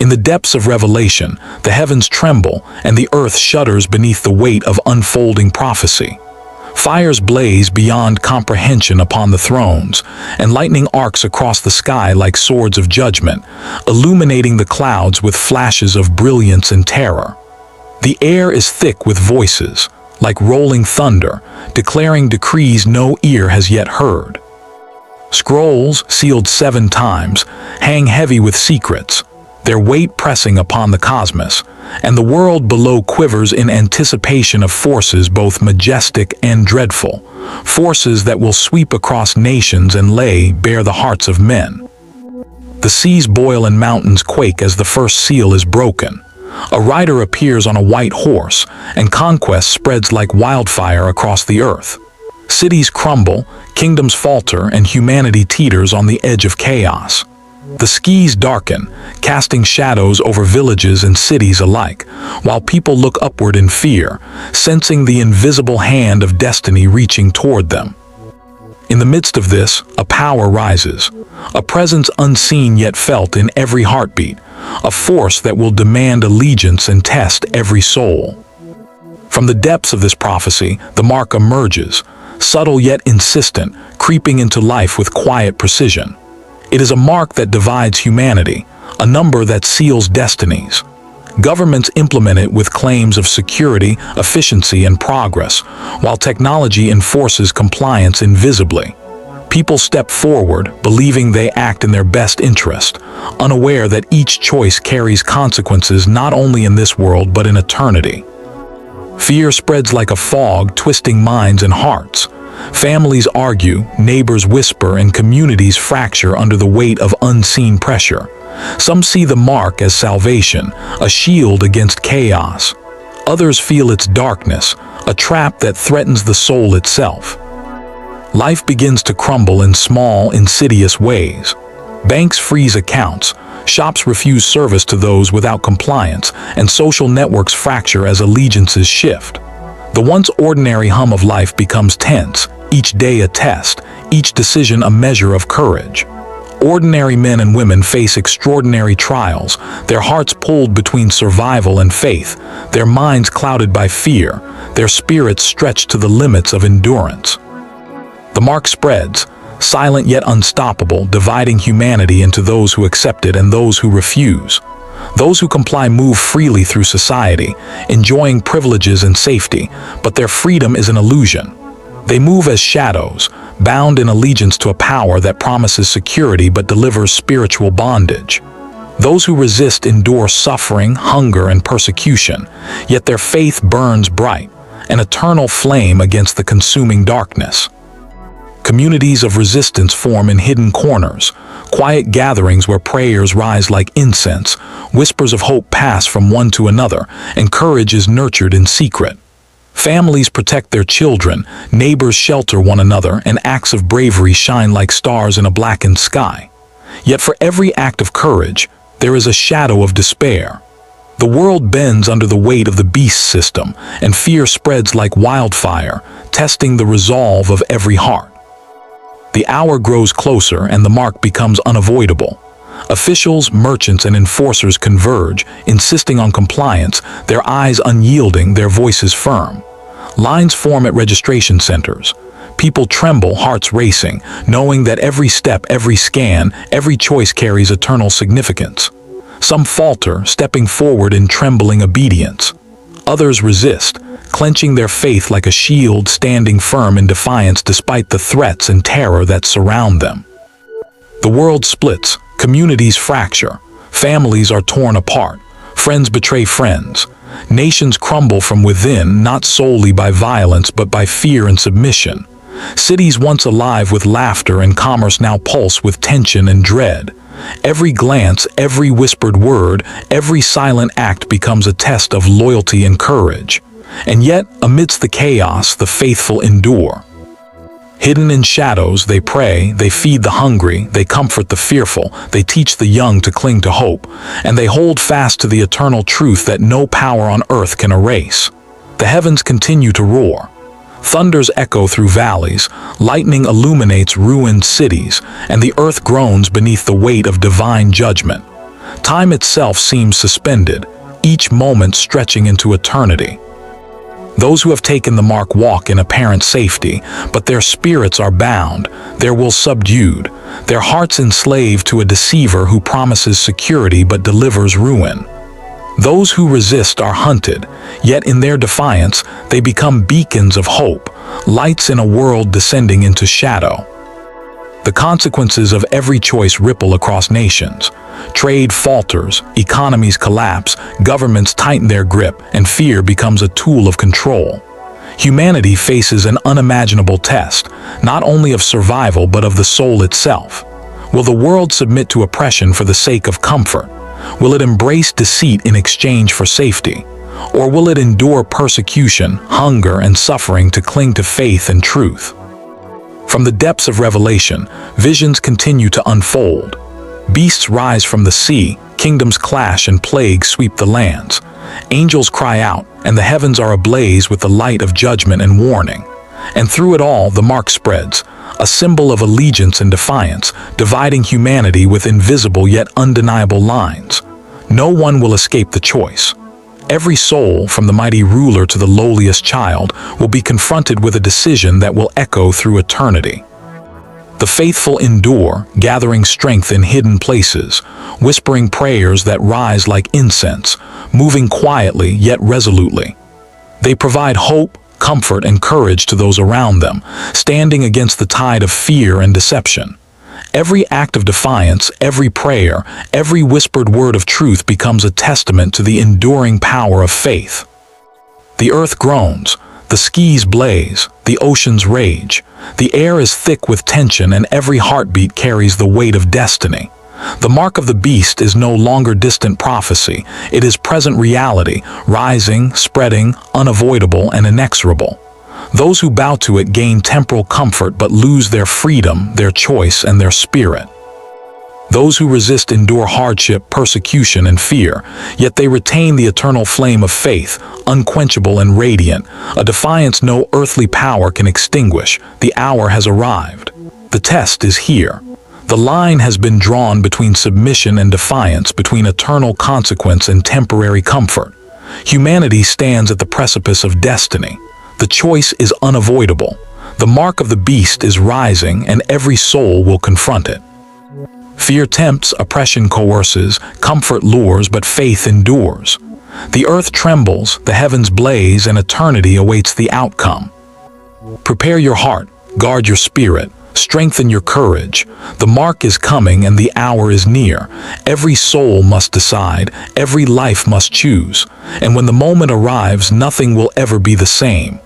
In the depths of revelation, the heavens tremble and the earth shudders beneath the weight of unfolding prophecy. Fires blaze beyond comprehension upon the thrones, and lightning arcs across the sky like swords of judgment, illuminating the clouds with flashes of brilliance and terror. The air is thick with voices, like rolling thunder, declaring decrees no ear has yet heard. Scrolls, sealed 7 times, hang heavy with secrets, their weight pressing upon the cosmos, and the world below quivers in anticipation of forces both majestic and dreadful, forces that will sweep across nations and lay bare the hearts of men. The seas boil and mountains quake as the first seal is broken. A rider appears on a white horse, and conquest spreads like wildfire across the earth. Cities crumble, kingdoms falter, and humanity teeters on the edge of chaos. The skies darken, casting shadows over villages and cities alike, while people look upward in fear, sensing the invisible hand of destiny reaching toward them. In the midst of this, a power rises, a presence unseen yet felt in every heartbeat, a force that will demand allegiance and test every soul. From the depths of this prophecy, the mark emerges, subtle yet insistent, creeping into life with quiet precision. It is a mark that divides humanity, a number that seals destinies. Governments implement it with claims of security, efficiency, and progress, while technology enforces compliance invisibly. People step forward, believing they act in their best interest, unaware that each choice carries consequences not only in this world but in eternity. Fear spreads like a fog, twisting minds and hearts. Families argue, neighbors whisper, and communities fracture under the weight of unseen pressure. Some see the mark as salvation, a shield against chaos. Others feel its darkness, a trap that threatens the soul itself. Life begins to crumble in small, insidious ways. Banks freeze accounts, shops refuse service to those without compliance, and social networks fracture as allegiances shift. The once ordinary hum of life becomes tense, each day a test, each decision a measure of courage. Ordinary men and women face extraordinary trials, their hearts pulled between survival and faith, their minds clouded by fear, their spirits stretched to the limits of endurance. The mark spreads, silent yet unstoppable, dividing humanity into those who accept it and those who refuse. Those who comply move freely through society, enjoying privileges and safety, but their freedom is an illusion. They move as shadows, bound in allegiance to a power that promises security but delivers spiritual bondage. Those who resist endure suffering, hunger, and persecution, yet their faith burns bright, an eternal flame against the consuming darkness. Communities of resistance form in hidden corners, quiet gatherings where prayers rise like incense, whispers of hope pass from one to another, and courage is nurtured in secret. Families protect their children, neighbors shelter one another, and acts of bravery shine like stars in a blackened sky. Yet for every act of courage, there is a shadow of despair. The world bends under the weight of the beast system, and fear spreads like wildfire, testing the resolve of every heart. The hour grows closer and the mark becomes unavoidable. Officials, merchants, and enforcers converge, insisting on compliance, their eyes unyielding, their voices firm. Lines form at registration centers. People tremble, hearts racing, knowing that every step, every scan, every choice carries eternal significance. Some falter, stepping forward in trembling obedience. Others resist, clenching their faith like a shield, standing firm in defiance despite the threats and terror that surround them. The world splits, communities fracture, families are torn apart, friends betray friends. Nations crumble from within, not solely by violence but by fear and submission. Cities once alive with laughter and commerce now pulse with tension and dread. Every glance, every whispered word, every silent act becomes a test of loyalty and courage. And yet, amidst the chaos, the faithful endure. Hidden in shadows, they pray, they feed the hungry, they comfort the fearful, they teach the young to cling to hope, and they hold fast to the eternal truth that no power on earth can erase. The heavens continue to roar. Thunders echo through valleys, lightning illuminates ruined cities, and the earth groans beneath the weight of divine judgment. Time itself seems suspended, each moment stretching into eternity. Those who have taken the mark walk in apparent safety, but their spirits are bound, their will subdued, their hearts enslaved to a deceiver who promises security but delivers ruin. Those who resist are hunted, yet in their defiance they become beacons of hope, lights in a world descending into shadow. The consequences of every choice ripple across nations. Trade falters, economies collapse, governments tighten their grip, and fear becomes a tool of control. Humanity faces an unimaginable test, not only of survival but of the soul itself. Will the world submit to oppression for the sake of comfort? Will it embrace deceit in exchange for safety? Or will it endure persecution, hunger, and suffering to cling to faith and truth? From the depths of Revelation, visions continue to unfold. Beasts rise from the sea, kingdoms clash, and plagues sweep the lands. Angels cry out, and the heavens are ablaze with the light of judgment and warning. And through it all, the mark spreads, a symbol of allegiance and defiance, dividing humanity with invisible yet undeniable lines. No one will escape the choice. Every soul, from the mighty ruler to the lowliest child, will be confronted with a decision that will echo through eternity. The faithful endure, gathering strength in hidden places, whispering prayers that rise like incense, moving quietly yet resolutely. They provide hope, comfort, and courage to those around them, standing against the tide of fear and deception. Every act of defiance, every prayer, every whispered word of truth becomes a testament to the enduring power of faith. The earth groans, the skies blaze, the oceans rage. The air is thick with tension, and every heartbeat carries the weight of destiny. The mark of the beast is no longer distant prophecy. It is present reality, rising, spreading, unavoidable, and inexorable. Those who bow to it gain temporal comfort but lose their freedom, their choice, and their spirit. Those who resist endure hardship, persecution, and fear, yet they retain the eternal flame of faith, unquenchable and radiant, a defiance no earthly power can extinguish. The hour has arrived. The test is here. The line has been drawn between submission and defiance, between eternal consequence and temporary comfort. Humanity stands at the precipice of destiny. The choice is unavoidable. The mark of the beast is rising, and every soul will confront it. Fear tempts, oppression coerces, comfort lures, but faith endures. The earth trembles, the heavens blaze, and eternity awaits the outcome. Prepare your heart, guard your spirit, strengthen your courage. The mark is coming and the hour is near. Every soul must decide, every life must choose. And when the moment arrives, nothing will ever be the same.